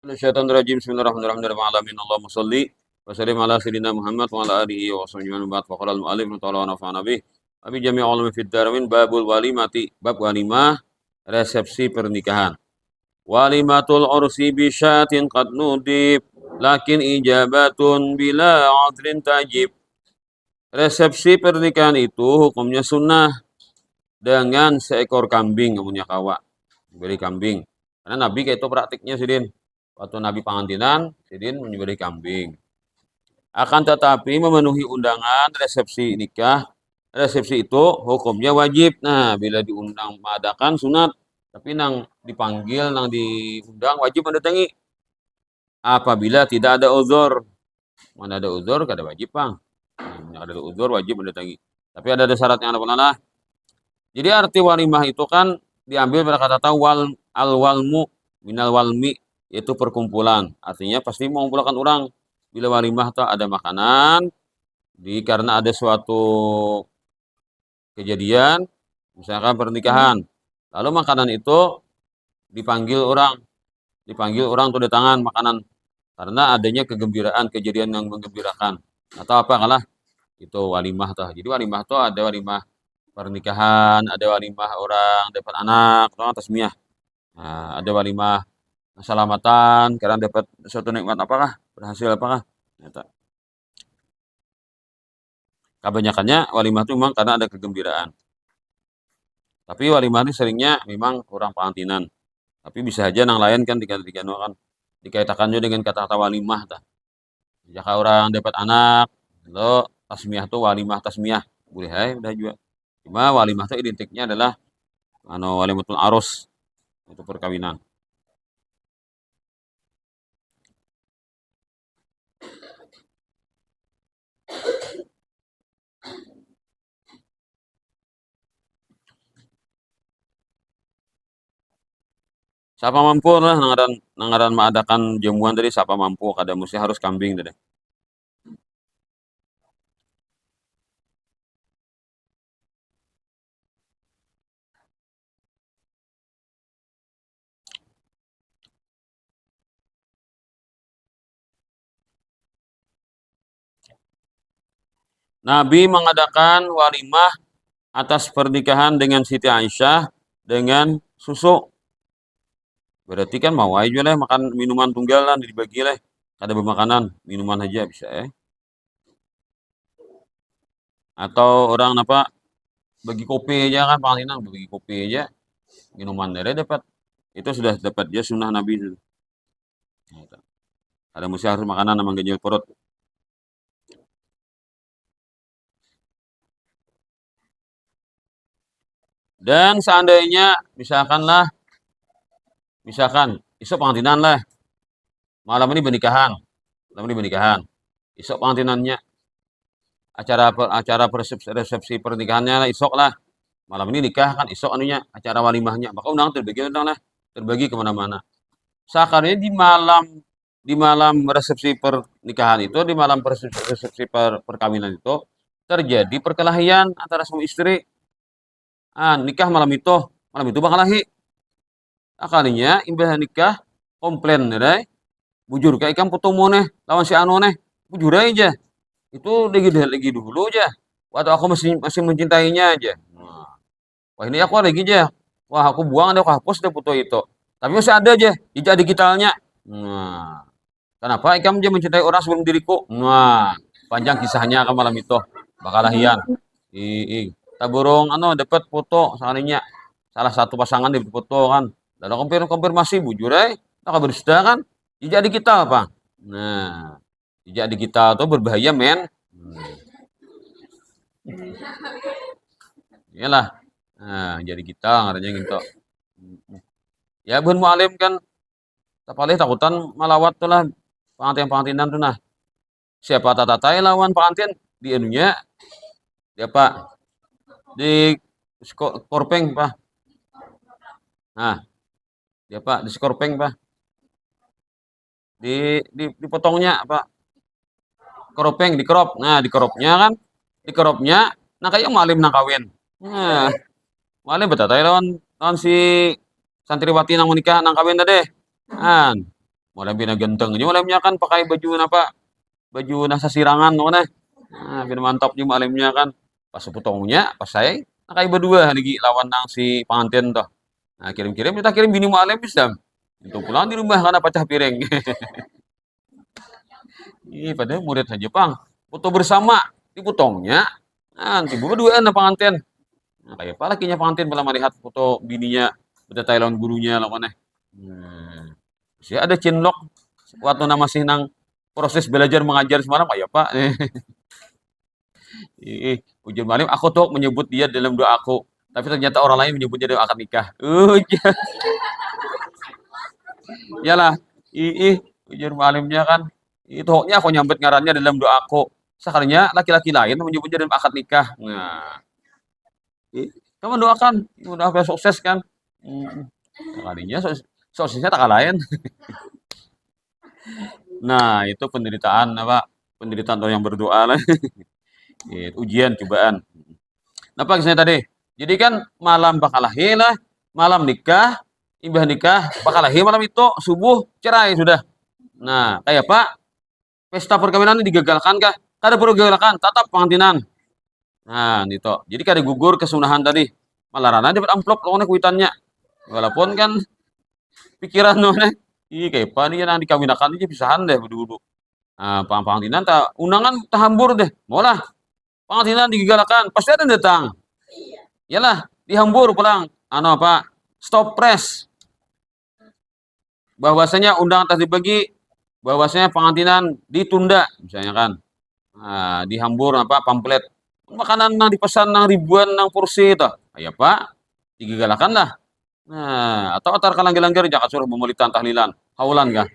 Syaitonirrajim. Bismillahirrahmanirrahim. Allahumma sholli wa sallim ala sayyidina Muhammad wa ala alihi wa sahbihi wa ba'd. Faqala al-mu'allif wa nafa'ana bih. Abi jami' ulum fid daramin babul walimati. Bab walimah resepsi pernikahan. Walimatul ursi bi syatin qad nudib lakin ijabatun bila adrin tajib. Resepsi pernikahan itu hukumnya sunnah dengan seekor kambing yang punya kawa. Beri kambing. Karena Nabi kayak itu praktiknya sidin. Waktu Nabi pengantinan, sidin menyembelih kambing. Akan tetapi memenuhi undangan resepsi nikah, resepsi itu hukumnya wajib. Nah, bila diundang mengadakan sunat, tapi nang dipanggil, nang diundang wajib mendatangi. Apabila tidak ada uzur, mana ada uzur, kada wajib bang. Nah, ada uzur wajib mendatangi. Tapi ada syaratnya apa? Jadi arti walimah itu kan diambil pada kata wal al walmu minal walmi, yaitu perkumpulan. Artinya pasti mengumpulkan orang. Bila walimah itu ada makanan, karena ada suatu kejadian, misalkan pernikahan. Lalu makanan itu dipanggil orang tuh di tangan makanan karena adanya kegembiraan, kejadian yang menggembirakan. Atau apa kalah itu walimah tuh. Jadi walimah tuh ada walimah pernikahan, ada walimah orang dapat anak, atau tasmiyah. Nah, ada walimah keselamatan, karena dapat suatu nikmat apakah, berhasil apakah. Nyata. Kebanyakannya walimah itu memang karena ada kegembiraan. Tapi walimah ini seringnya memang kurang pengantinan. Tapi bisa aja yang lain kan kan dikaitkan juga dengan kata-kata walimah. Jika orang dapat anak, lo tasmiyah tuh walimah tasmiyah. Boleh aja, udah juga. Cuma walimah itu identiknya adalah walimatul arus, itu perkawinan. Siapa mampu lah nangaran mengadakan jamuan tadi siapa mampu kada mesti harus kambing tadi. Nabi mengadakan walimah atas pernikahan dengan Siti Aisyah dengan susu. Berarti kan mau aja lah makan minuman tunggal lah dibagi lah. Kada bermakanan, minuman aja bisa Atau orang apa bagi kopi aja kan paling bagi kopi aja minuman dari dapat. Itu sudah dapat dia sunnah Nabi itu. Ada mesti harus makanan sama ganjil perut. Dan seandainya misalkan isuk pengantinan lah, malam ini pernikahan, isuk pengantinannya, acara resepsi pernikahannya lah isok lah, malam ini nikah kan isok anunya acara walimahnya, maka undangan terbagi kemana-mana. Seakarnya di malam resepsi pernikahan itu, di malam resepsi perkawinan itu terjadi perkelahian antara suami istri. Nikah malam itu bakal lahir. Akalinya imbah nikah komplain deh. Bujur kayak ikan potong moneh lawan si anu neh. Bujur aja. Itu lagi dulu aja. Waktu aku masih mencintainya aja. Wah ini aku lagi aja. Wah aku buang deh, aku hapus deh foto itu. Tapi masih ada aja jejak digitalnya. Nah, kenapa ikam dia mencintai orang sebelum diriku? Nah, panjang kisahnya ke malam itu. Bakal lahian. Taburung dapat foto sekalinya. Salah satu pasangan di foto kan. Lalu konfirmasi bujur tak bersudah kan. Jejak digital apa? Nah, jejak digital itu berbahaya men. Iyalah. Nah, jadi kita ngaranya gitu. Ya bun mualim kan tapalih takutan malawat tuh lah pengantin-pengantinan tuh nah. Siapa tatatai lawan pengantin di anunya dia pak di korpeng pak. Nah, dia pak di skorpeng pak. Dipotongnya apa? Keropeng dikerop. Nah, dikeropnya kan, dikeropnya nah kayak malim nang kawin. Nah, malim betatai lawan lawan si santriwati nang menikah nang kawin tadi. Kan. Mulai bina genteng nya malamnya kan pakai baju apa? Baju nasa sirangan mana? Nah, bina mantap nya malamnya kan. Pas sepotongnya, pas saya pakai berdua lagi lawan nang si pengantin tuh. Nah, kirim-kirim kita kirim bini malam bisa. Untuk pulang di rumah karena pecah piring. Ih, padahal murid aja Jepang. Foto bersama dipotongnya. Nanti berdua na pengantin. Nah, kayak apa lakinya pengantin malah melihat foto bininya udah Thailand gurunya lawannya. Hmm. Sih ada cinlok waktu nama masih nang proses belajar mengajar semalam kayak Pak. Ujian malam aku tuh menyebut dia dalam doa aku. Tapi ternyata orang lain menyebutnya dalam akad nikah. Iyalah. Ujian malamnya kan. Itu hoknya aku nyambut ngarannya dalam doa aku. Sekalinya laki-laki lain menyebutnya dalam akad nikah. Nah, kamu doakan, udah sukses kan. Hmm. Kalinya soksesnya tak lain. Nah, itu penderitaan apa? Penderitaan orang yang berdoa lah. Ujian, cobaan. Nah, Pak saya tadi. Jadi kan malam bakalahi lah, malam nikah, imbah nikah, bakalahi malam itu subuh cerai sudah. Nah, kayak Pak, pesta perkawinan ini digagalkan kah? Kada perlu digagalkan, tetap pengantinan. Nah, itu. Jadi kada gugur kesunahan tadi. Malah rana dapat amplop lawannya kuitannya. Walaupun kan pikiran nona, kayak Pak ini yang dikawinakan aja pisahan deh dulu. Nah, pengantinan tak undangan tahambur deh. Molah pengantinan digalakan, pasti ada yang datang. Yalah, dihambur pulang. Ano apa? Stop press. Bahwasanya undangan tadi dibagi, bahwasanya pengantinan ditunda, misalnya kan. Nah, dihambur apa pamflet. Makanan yang dipesan nang ribuan nang porsi itu. Ayo Pak, digalakan lah. Nah, atau atar kalang-gelangger jangan suruh memulitan tahlilan. Haulan kah?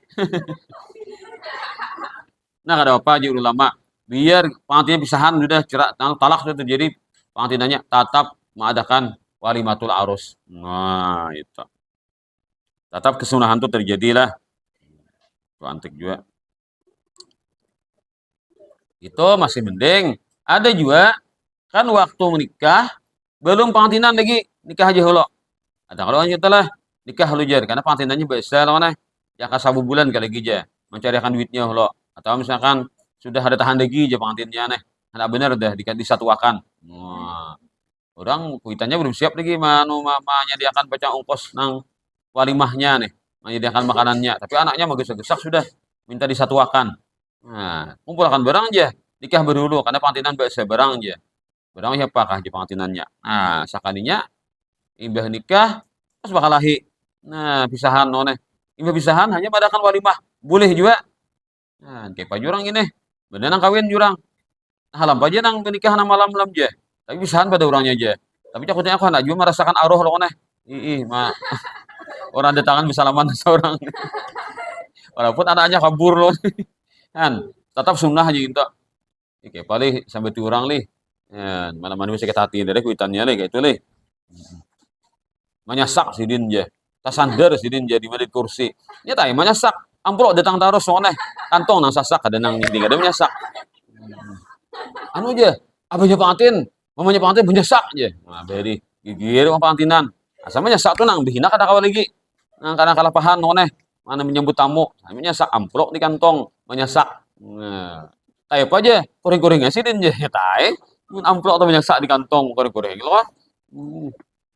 Nah, kada apa aja ulama. Biar pengantinnya pisahan sudah cerak talak sudah terjadi pengantinannya tetap mengadakan walimatul arus. Nah, itu. Tetap kesunahan itu terjadilah. Itu antik juga. Itu masih mending. Ada juga kan waktu menikah belum pengantinan lagi nikah aja holo. Ada kalau hanya telah nikah holo jar karena pengantinannya biasa lawan ya kasabu bulan kali aja mencarikan duitnya holo. Atau misalkan sudah ada tahan lagi aja pengantinnya nih. Ada benar dah disatuakan. Wah, orang kuitannya belum siap lagi menyediakan baca ongkos nang walimahnya nih, menyediakan makanannya. Tapi anaknya mau gesak-gesak sudah minta disatuakan. Nah, kumpulkan barang aja. Nikah berdulu karena pengantinan biasa barang aja. Barang siapakah di pengantinannya. Nah, sakalinya imbah nikah pas bakal lahi. Nah, pisahan none. Imbah pisahan hanya madakan walimah. Boleh juga. Nah, kayak pa jurang ini. Bener nang kawin jurang. Nah, halam aja nang pernikahan nang malam-malam aja. Tapi pisahan pada orangnya aja. Tapi takutnya aku anak juga merasakan aroh loh nih. Orang ada tangan bisa laman seorang. Walaupun anaknya kabur loh. Kan, tetap sunnah aja gitu. Oke, paling sampai tu orang lih. Ya, mana-mana bisa kita hati dari kuitannya lih kayak itu lih. Manyasak sidin je. Tasandar sidin je di mana kursi. Nya tay manyasak. Amplop datang taruh soalnya kantong nang sasak kada nang ini kada menyasak. Anu aja, abahnya pengantin, mamanya pengantin menyasak aja. Nah, beri gigir sama pengantinan. Asal menyasak tuh nang bihina kada kawal lagi. Nang kana kalapahan noneh. Mana menyambut tamu, menyasak amplop di kantong, menyasak. Nah, kayak apa aja, goreng-gorengnya sih din je, ya tay. Amplop atau menyasak di kantong, goreng-goreng loh.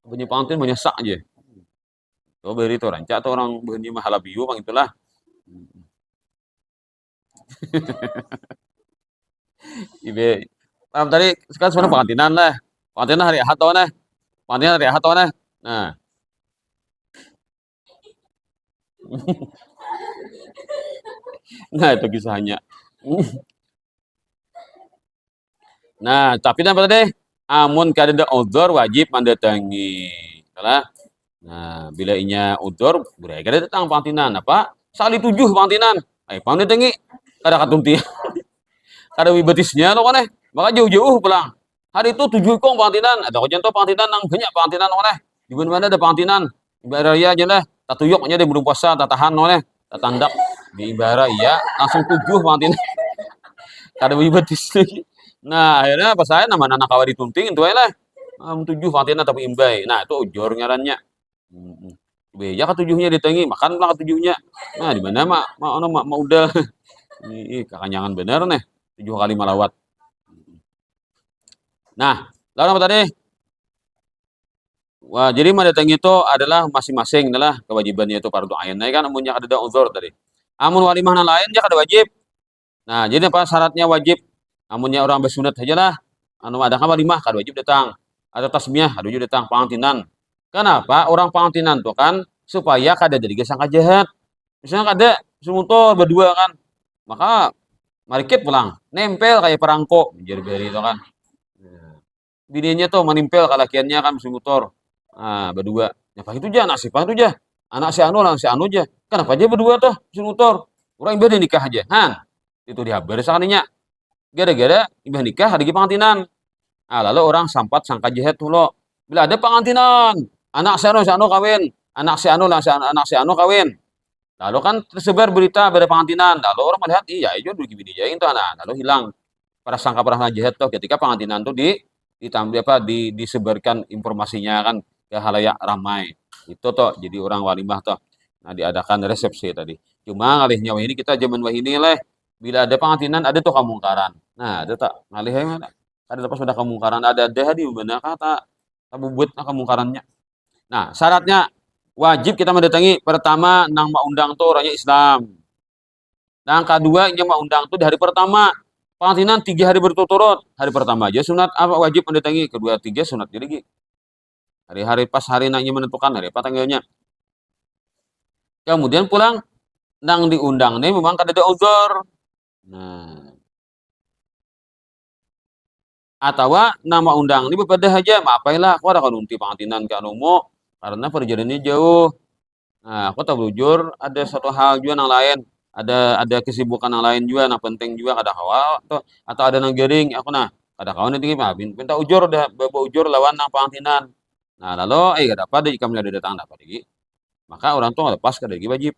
Bunyi pengantin menyasak aja. Tuh beri tuh rancak atau orang bunyi mahalabiu bang itulah. Ibe, tadi sekarang sebenarnya pengantinan lah. Pengantinan hari Ahad tuh nih. Pengantinan hari Ahad tuh nih. Nah, nah itu kisahnya. Nah, tapi apa tadi? Amun kada uzur wajib mendatangi. Salah. Nah, bila inya uzur, budaya kada datang pengantinan. Apa? Sali 7 pengantinan. Ayo pengantin kada katunti. Kada wibatisnya lo kan maka jauh-jauh pulang. Hari itu 7 ikong pengantinan. Ada kau contoh pengantinan nang banyak pengantinan oleh. Di mana ada pengantinan. Ibarat raya aja lah. Tatuyoknya dia belum puasa, tatahan oleh. Tatandak di ibarat iya langsung 7 pengantinan. Kada wibatis lagi. Nah, akhirnya pas saya nama anak kawa ditunting itu lah. 7 pengantinan tapi imbai. Nah, itu ujur ngarannya. beja ketujuhnya ditengi, makan lah ketujuhnya. Nah, di mana mak udah. Ih, kekanyangan bener nih. 7 kali malawat. Nah, lalu apa tadi? Wah, jadi mendatangi itu adalah masing-masing adalah kewajibannya itu fardu ain. Nah, kan amunnya ada uzur tadi. Amun walimah lain dia kada wajib. Nah, jadi apa syaratnya wajib? Amunnya orang bersunat aja lah. Anu ada kan walimah kada wajib datang. Ada tasmiyah kada wajib datang pangantinan. Kenapa? Orang pangantinan tuh kan supaya kada jadi sangka jahat. Misalnya kada semutor berdua kan. Maka marikit pulang, nempel kayak perangko, jadi itu kan. Bininya tuh menimpel kalakiannya kan mesin motor. Nah, berdua. Ya pak itu aja, anak si pak itu aja. Anak si anu lah, si anu aja. Kenapa aja berdua tuh mesin motor? Orang ibadah nikah aja. Han, itu dihabar sakaninya. Gara-gara ibadah nikah ada di pengantinan. Nah, lalu orang sampat sangka jahat tuh lo. Bila ada pengantinan, anak si anu kawin. Anak si anu lah, anak si anu kawin. Lalu kan tersebar berita pada pengantinan. Lalu orang melihat, iya, itu dulu gini jain tuh anak. Lalu hilang prasangka prasangka jahat tuh ketika pengantinan tuh ditambah apa disebarkan informasinya kan ke halayak ramai itu toh jadi orang walimah toh. Nah diadakan resepsi tadi cuma ngalih nyawa ini kita zaman wah ini leh bila ada pengantinan ada tuh kemungkaran. Nah ada tak ngalih mana ada lepas sudah kemungkaran ada di benar kata tak buat kemungkarannya. Nah syaratnya wajib kita mendatangi pertama nang mau undang tuh orangnya Islam. Nah kedua yang mau undang tuh di hari pertama. Pengantinan 3 hari berturut-turut. Hari pertama aja sunat apa wajib mendatangi. Kedua tiga sunat jadi hari-hari pas hari nanya menentukan hari apa tanggalnya. Kemudian pulang nang diundang nih memang kada ada uzur. Nah, atau nama undang ini berbeda aja. Maafailah aku ada kanunti pengantinan ke anumu karena perjalanannya jauh. Nah, aku tak jujur ada satu hal juga yang lain. Ada kesibukan yang lain juga, nah penting juga kada kawal atau ada nang gering aku nah kada kawan nanti mah minta ujur dah bawa ujur lawan nang pengantinan. Nah, lalu kada dapat jika ada datang dapat lagi. Maka orang tua lepas kada lagi wajib.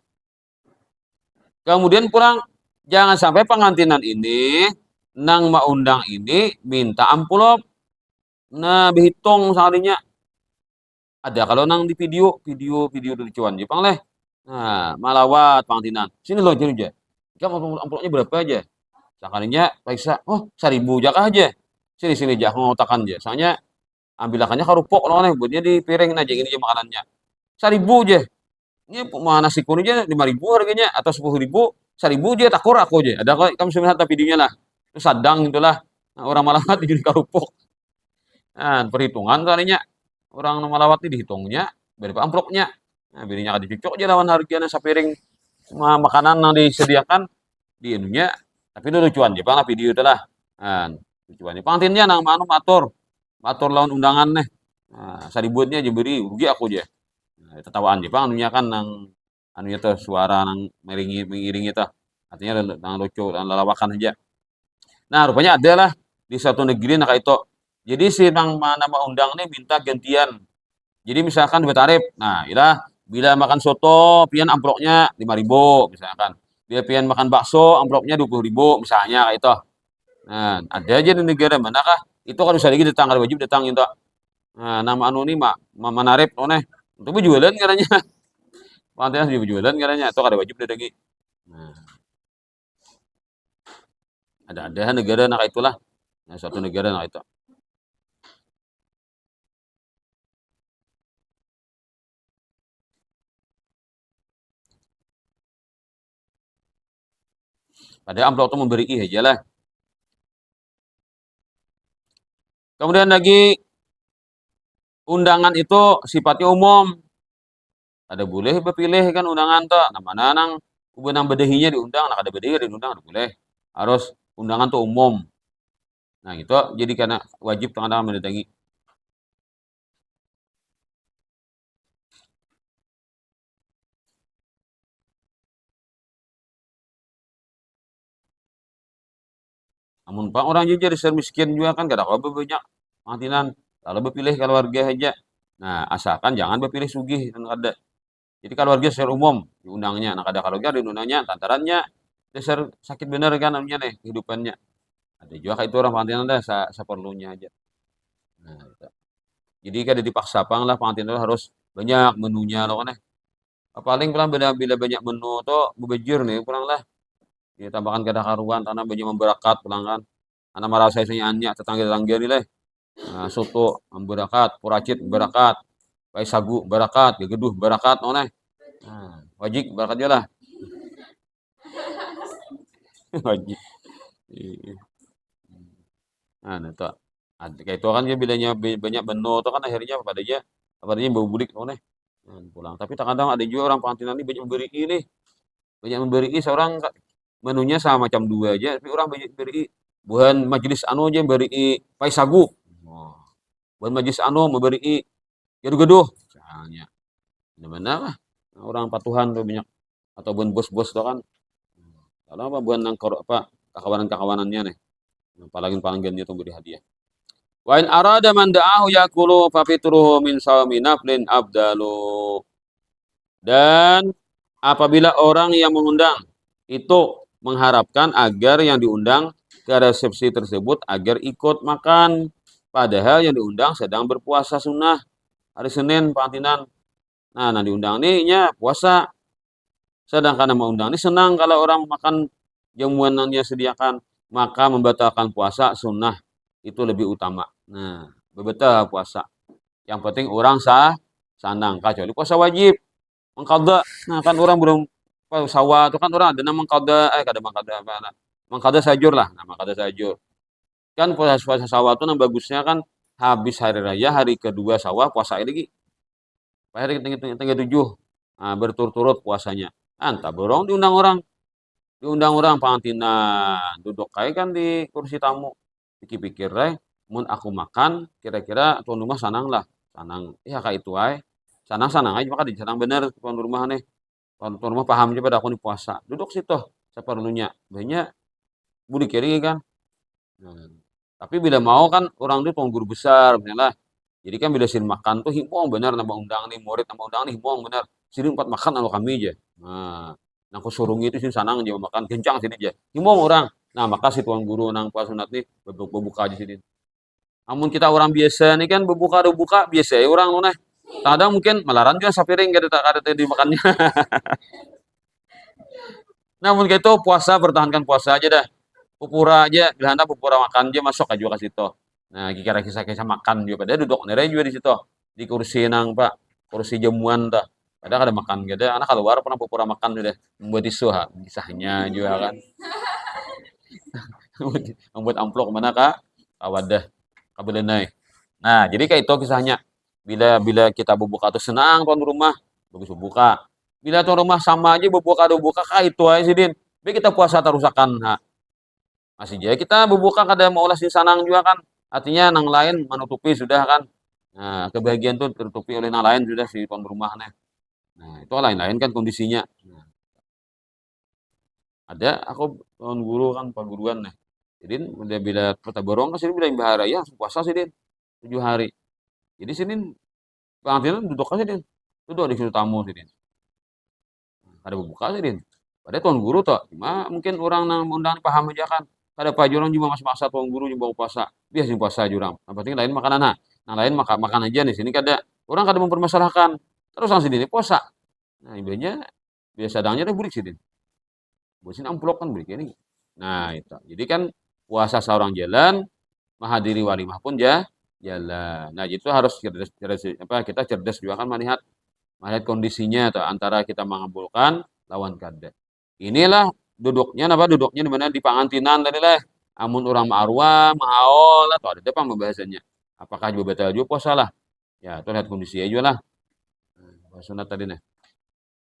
Kemudian pulang jangan sampai pengantinan ini nang maundang ini minta amplop. Nah, berhitung seharinya ada kalau nang di video lucuan Jepang leh. Nah, malawat pengantinan. Sini loh jadi aja. Kamu amplopnya berapa aja? Sekalinya periksa, oh 1.000 jakah aja. Sini aja, aku mau takan aja. Soalnya ambilakannya karupok loh nih, buatnya di piring aja gini aja makanannya. 1.000 aja. Ini mana nasi kuning aja 5.000 harganya atau 10.000, 1.000 aja takur aku aja. Ada kok kamu sudah lihat videonya lah. Itu sadang itulah. Nah, orang malawat jadi karupok. Nah, perhitungan kalinya orang malawat ini dihitungnya berapa amplopnya. Nah, bininya kan dicocok aja lawan harganya sapiring semua makanan yang disediakan di ininya. Tapi itu lucuan Jepang lah video itu lah. Nah, lucuan. Pengantinnya nang anu matur lawan undangan nih. Nah, saributnya aja beri rugi aku aja. Nah, tetawaan Jepang anunya kan nang anunya tuh suara nang mengiringi itu. Artinya nang lucu dan lelawakan aja. Nah, rupanya ada lah di satu negeri nah kayak itu. Jadi si nang nama undang nih minta gantian. Jadi misalkan dua tarif. Nah, ilah bila makan soto pian amplopnya 5.000 misalkan. Bila pian makan bakso amplopnya 20.000 misalnya kayak itu. Nah, ada aja di negara manakah itu kan bisa lagi datang wajib datang itu. Nah, nama anu ini manarip noneh. Untuk jualan katanya. Pantai juga jualan katanya atau ada wajib datang. Nah, ada negara nak itulah. Nah, suatu negara nak itu. Padahal amplop itu memberi aja lah. Kemudian lagi undangan itu sifatnya umum. Ada boleh berpilih kan undangan tuh. Nah, mana nang benang bedehinya diundang, nak ada bedehi diundang, ada boleh. Harus undangan tuh umum. Nah, itu jadi karena wajib tengah-tengah mendatangi. Namun pak orang juga di miskin juga kan gak ada apa banyak pengantinan. Kalau berpilih keluarga aja. Nah, asalkan jangan berpilih sugih dan ada. Jadi keluarga secara umum diundangnya. Nah, ada keluarga diundangnya tantarannya dasar sakit bener kan namanya nih kehidupannya. Ada juga kayak itu orang pengantinan dah seperlunya aja. Nah, gitu. Jadi kan dipaksa pang lah pengantinan harus banyak menunya loh kan. Paling pulang bila banyak menu tuh bebejir nih pulang lah. Ditambahkan kada karuan tanah banyak memberakat pulang kan. Anak marasa isinya anyak tetangga-tetangga nih leh. Nah, soto memberakat, puracit berakat, pai sagu berakat, gegeduh berakat noneh. Nah, wajib berakat dia lah. Wajib. Iya. Nah, itu. Kayak itu kan dia bilanya banyak menu tuh kan akhirnya apa aja bau bulik noneh. Nah, pulang. Tapi terkadang ada juga orang pengantinan ini banyak memberi ini, banyak memberi seorang menunya sama macam dua aja, tapi orang banyak beri bukan majelis anu aja beri pai sagu. Oh. Bukan majelis anu memberi gaduh-gaduh. Misalnya. Mana lah. Orang patuhan tuh banyak atau bukan bos-bos tuh kan. Kalau apa bukan nangkor apa kawanan-kawanannya nih. Palangin-palanggannya tuh beri hadiah. Wa in arada man da'ahu yakulu fa fitruhu min sawmi naflin abdalu. Dan apabila orang yang mengundang itu mengharapkan agar yang diundang ke resepsi tersebut agar ikut makan. Padahal yang diundang sedang berpuasa sunnah hari Senin pengantinan. Nah diundang nih nya puasa. Sedangkan yang mengundang ini senang kalau orang makan jamuan yang dia sediakan. Maka membatalkan puasa sunnah itu lebih utama. Nah, bebetal puasa. Yang penting orang sanang. Kecuali puasa wajib. Mengkada. Nah kan orang belum sawah itu kan orang ada nama mengkada kada mengkada apa mengkada sajur lah nah mengkada sajur kan puasa sawah itu yang bagusnya kan habis hari raya hari kedua sawah puasa lagi hari tengah tujuh nah, berturut-turut puasanya entah borong diundang orang pengantinan duduk kayak kan di kursi tamu pikir-pikir mun aku makan kira-kira tuan rumah sanang lah sanang ya kayak itu sanang sanang aja maka sanang bener tuan rumah nih tuan rumah paham aja pada aku nih puasa duduk situ seperlunya banyak budi kiri kan. Nah, tapi bila mau kan orang itu tuan guru besar misalnya jadi kan bila sin makan tuh himbong bener nama undang nih murid nama undang nih himbong bener sini empat makan alo kami aja nah aku surungi itu sini sanang aja makan kencang sini aja himbong orang nah maka si tuan guru nang pas sunat nih berbuka aja sini namun kita orang biasa nih kan berbuka biasa ya orang noneh kadang mungkin malaran juga sapiring kada tak ada dimakannya. Namun gitu puasa pertahankan puasa aja dah. Pupura aja, gelanda pupura makan aja masuk aja ke situ. Nah, kira kisah-kisah makan juga pada duduk nere juga di situ. Di kursi nang Pak, kursi jamuan dah. Ada kada makan gitu. Anak keluar pernah pupura makan sudah membuat isu ha. Kisahnya juga kan. Membuat amplop mana Kak? Wadah. Kabelenai. Nah, jadi kayak itu kisahnya. Bila kita berbuka tuh senang tuan rumah, bagus berbuka. Bila tuan rumah sama aja berbuka kayak itu aja sih Din. Biar kita puasa terusakan. Nah, masih jadi kita berbuka kada mau ulas di sanang juga kan. Artinya nang lain menutupi sudah kan. Nah, kebahagiaan tuh tertutupi oleh nang lain sudah si tuan rumahnya. Nah, itu lain-lain kan kondisinya. Nah, ada aku tuan guru kan perguruan nih. Jadi udah bila kota borong kan sini bila bahara ya puasa sih Din. 7 hari. Jadi sini pengantinan duduk aja Din. Duduk di situ tamu sih Din. Ada berbuka sih Din. Padahal tuan guru tuh, cuma mungkin orang nang undang paham aja kan. Kada apa jurang juga mas masa tuan guru juga puasa. Biasa puasa jurang. Yang penting lain makanan nah. Nah lain makan aja nih sini kada orang kada mempermasalahkan. Terus langsung sini puasa. Nah ibaratnya biasa sedangnya ada burik sih Din. Bosin amplop kan burik ini. Nah itu. Jadi kan puasa seorang jalan, menghadiri walimah pun jalan. Nah itu harus cerdas apa kita cerdas juga kan melihat kondisinya atau antara kita mengabulkan lawan kada. Inilah duduknya di mana di pangantinan tadi lah. Amun orang ma'arwa, ma'aol atau ada depan pembahasannya. Apakah juga batal juga puasa lah. Ya, itu lihat kondisi aja lah. Sunat tadi nih.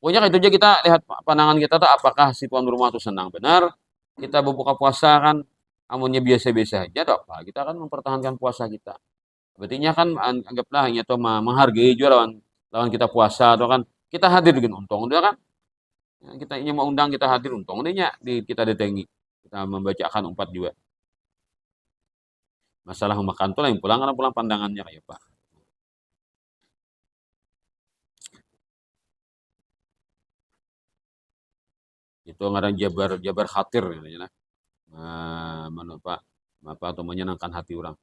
Pokoknya itu aja kita lihat pandangan kita tuh apakah si tuan rumah itu senang benar. Kita berbuka puasa kan amunnya biasa-biasa aja tuh apa. Kita akan mempertahankan puasa kita. Berarti kan anggaplah hanya tuh menghargai juga lawan lawan kita puasa atau kan kita hadir dengan untung dia kan. Ya, kita ingin mau undang kita hadir untung dia kita datangi. Kita membacakan 4 juga. Masalah makan tuh lain pulang karena pulang pandangannya kayak Pak. Itu ngaran Jabar Khatir ya. Nah, mana Pak? Apa atau menyenangkan hati orang.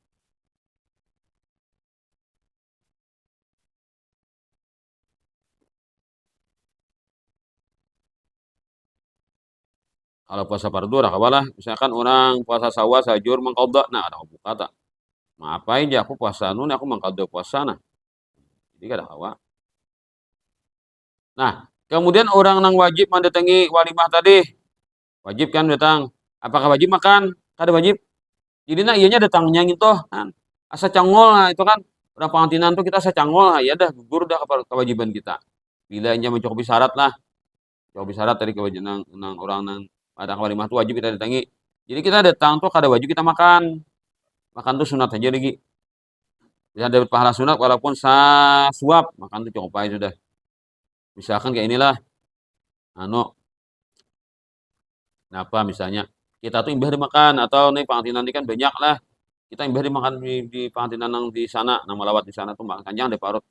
Kalau puasa fardu rakabalah, misalkan orang puasa sawah sajur mangqadha, nah ada buka tak. Ngapain aja aku puasa nun aku mangqadha puasa nah. Jadi kada hawa. Nah, kemudian orang nang wajib mendatangi walimah tadi, wajib kan datang. Apakah wajib makan? Kada wajib. Jadi nah ianya datangnya gitu kan. Asa cangol nah itu kan orang pengantinan tuh kita asa cangol nah, ya dah gugur dah kewajiban kita. Bila ianya mencukupi syarat lah, mencukupi syarat dari kewajiban nang orang nang ada walimah tuh wajib kita datangi. Jadi kita datang tuh kada wajib kita makan. Makan tuh sunat aja lagi. Bisa dapat pahala sunat walaupun suap, makan tuh cukup aja sudah. Misalkan kayak inilah, anu, apa misalnya kita tuh imbah dimakan atau nih pengantinan ini kan banyak lah. Kita imbah dimakan di pengantinan yang di sana, nang melawat di sana tuh makan kanjang di parut.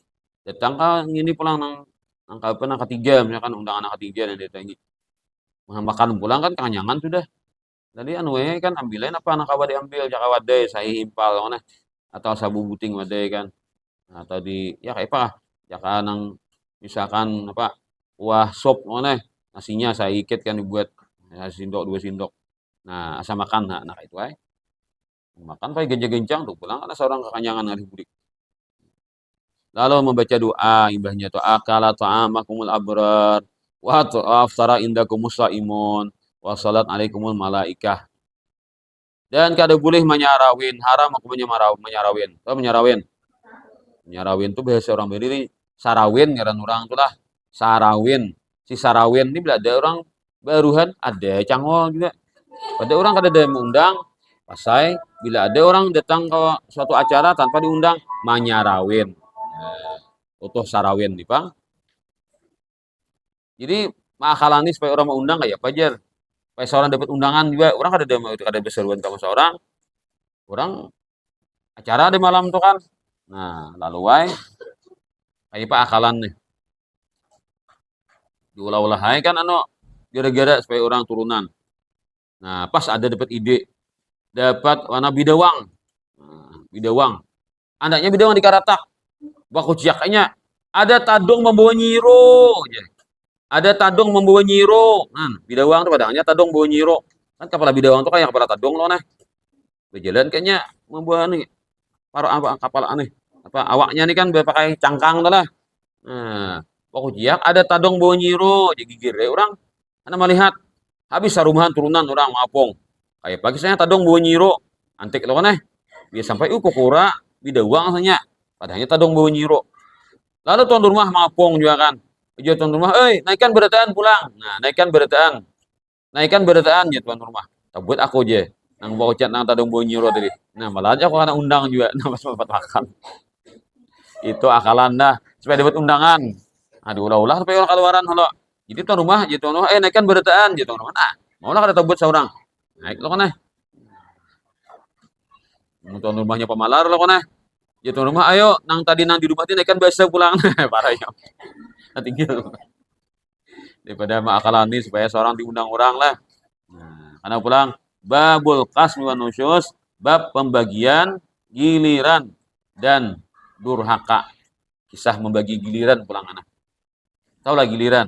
Datang kan ini pulang nang nang apa nang ketiga misalkan undangan nang ketiga dan datangi. Makan pulang kan kanyangan sudah. Jadi anu kan ambilin apa anak kawa diambil jaka wadai saya himpal mana atau sabu buting wadai kan atau di ya kayak apa jaka nang misalkan apa kuah sop mana nasinya saya ikat kan dibuat ya, sendok 2 sendok. Nah, asa makan nah itu ay. Makan pakai genjang-genjang tuh pulang karena seorang kekanyangan hari budik. Lalu membaca doa imbahnya tuh akala ta'amakumul abrar wa aftara indakumus saimun wa salat alaikumul malaikah. Dan kada boleh menyarawin, haram aku menyarawin. Tahu menyarawin? Menyarawin itu bahasa orang Bali sarawin ngaran orang tuh lah. Sarawin. Si sarawin ini bila ada orang baruhan ada cangol juga. Ada orang kada ada mengundang pasai bila ada orang datang ke suatu acara tanpa diundang menyarawin. Utuh sarawin nih, Bang. Jadi makalani supaya orang mau undang kayak apa aja. Supaya seorang dapat undangan juga. Orang kada berseruan sama seorang. Orang acara di malam tuh kan. Nah, lalu wai kayak apa akalan nih. Diulah-ulah hai kan anu gara-gara supaya orang turunan. Nah, pas ada dapat ide, dapat warna bidawang. Nah, bidawang. Andaknya bidawang di Karatak. Baku ciaknya ada tadung membawa nyiro. Ada tadung membawa nyiro. Nah, bidawang tuh padahal tadung membawa nyiro. Kan kepala bidawang tuh kayak kepala tadung loh nah. Berjalan kayaknya membawa nih para apa kapal aneh. Apa awaknya nih kan pakai cangkang dah lah. Nah, pokoknya ada tadong bawa nyiro, jadi gigir ya orang. Karena melihat habis sarumahan turunan orang mapong. Kayak pagi saya tadong bawa nyiro, antik loh kan dia sampai kukura bidawang hanya. Padahal tadong bawa nyiro. Lalu tuan rumah mapong juga kan. Ujar tuan rumah, naikkan berataan pulang. Nah, naikkan berataan. Naikkan berataan ya tuan rumah. Buat aku aja. Nang bawa cat nang tadong bawa nyiro tadi. Nah, malah aja aku kena undang juga. Nah, pas makan. Itu akalan dah supaya dapat undangan. Aduh ulah-ulah supaya orang keluaran halo. Jadi tuan rumah naikkan berataan jadi tuan rumah. Nah, maulah kada buat seorang. Naik lo kan tuan rumahnya pemalar lo kan jadi tuan rumah ayo nang tadi nang di rumah ini naikkan biasa pulang. Parah ya. Tinggal daripada akalan ini supaya seorang diundang orang lah. Nah, karena pulang babul qasmi wan nusyus bab pembagian giliran dan durhaka. Kisah membagi giliran pulang anak. Tahu lah giliran.